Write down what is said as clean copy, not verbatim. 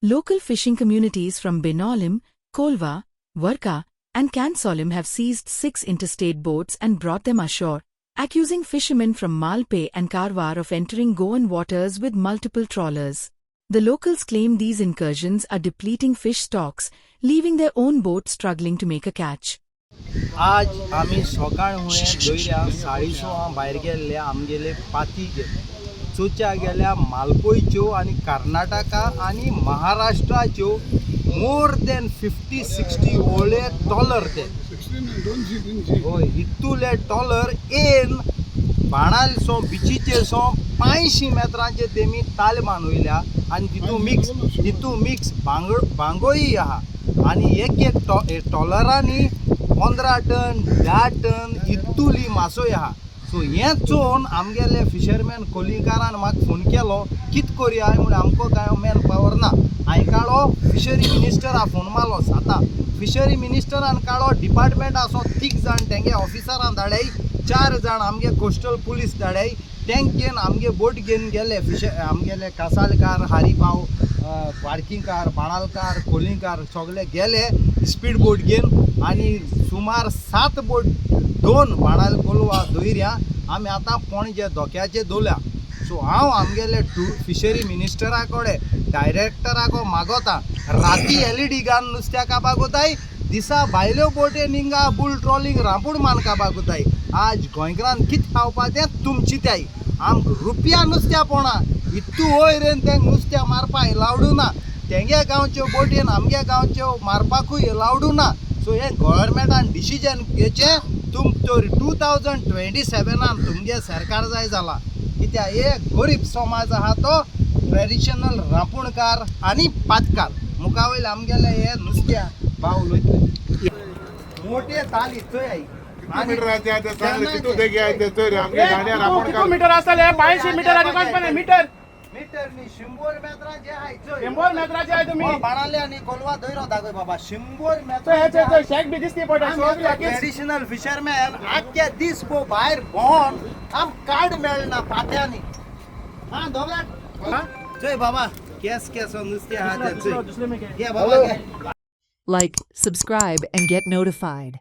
Local fishing communities from Benolim, Kolva, Varka, and Kansolim have seized 6 interstate boats and brought them ashore, accusing fishermen from Malpe and Karwar of entering Goan waters with multiple trawlers. The locals claim these incursions are depleting fish stocks, leaving their own boats struggling to make a catch. आज आम्ही सकाळ हुए दोयऱ्या 2:30 भायर गेल्ले आमगेले पाती चोच्या गेल्या मालपोयच्यो आणि कर्नाटका आणि महाराष्ट्राच्यो मोर देन 50-60 व्हडले टॉलर ते होय इतुले टॉलर एन बाणालसो बिचीचेर सो 85 मेत्रांचे तेमी ताल बांदवयल्या आणि तितू मिक्स बांगोई आहा आणि एक टॉलरांनी 15 टन 10 टन इतुली मासोय आहा. सो हें चोवन आमगेले फिशरमॅन कोलिकारान म्हाका फोन केलो कित करया म्हणून आमको काय मॅन पावर ना. हांवें काळो फिशरी मिनिस्टरा फोन मारलो साता फिशरी मिनिस्टरान काळो डिपार्टमेंट आसो 3 जाण तेंगे ऑफिसरान धाडाय 4 जाण आमगे कोस्टल पुलीस धाडाय तेंकेन आमगे बोट घेवन गेले आमगेले कासालकार हारीपाव पार्किंगकार बाणालकार कोलिंकार सगळे गेले स्पीड बोट घेवन आणि सुमार 7 बोट 2 बाणाल कोलवा दोयऱ्या आमी आतां पणजे धोक्याचे दवरल्या. सो हांव आमगेले फिशरी मिनिस्टरा कडेन डायरेक्टराको मागोता राती LED घान नुस्त्या काबार कोताय दिसा भायल्यो बोटे निंगा बुल ट्रॉलिंग रांपूड मान काबार कोताय. आज गोंयकारान कित खावपा तें तुमची ताई आमकां रुपया नुस्त्या पोणा इतू वयर तेंक नुस्त्या मारपा एलावडू ना तेंगे गांवच्यो बोटीन आमगे गांवच्यो मारपाकूय एलावडू ना. सो हे गव्हर्मेंटान डिसिजन घेवचें तुम तर 2027 तुमगे सरकार जाय जाला कित्याक एक गरीब समाज आहा तो ट्रेडिशनल रांपूणकार आनी पातकार मुखावयल आमगेले हे नुस्त्या भाव उलयतले मोठे ताली थंय आई मीटर असले 82 मीटर मीटर मीटर नी 100 मेत्राचे आहाय 100 मेत्राचे आहे तुम्ही बाणाले आणि कोलवा दोयरो दाखय बाबा 100 मेत्राचे हे शेक बी दिसते पडा ट्रेडिशनल फिशरमॅन आख्या दीस पो भायर भोंवन आम कार्ड मेळना पात्यांनी हा दोबला जय बाबा केस नुस्ते आहा ते घे बाबा Like, subscribe, and get notified.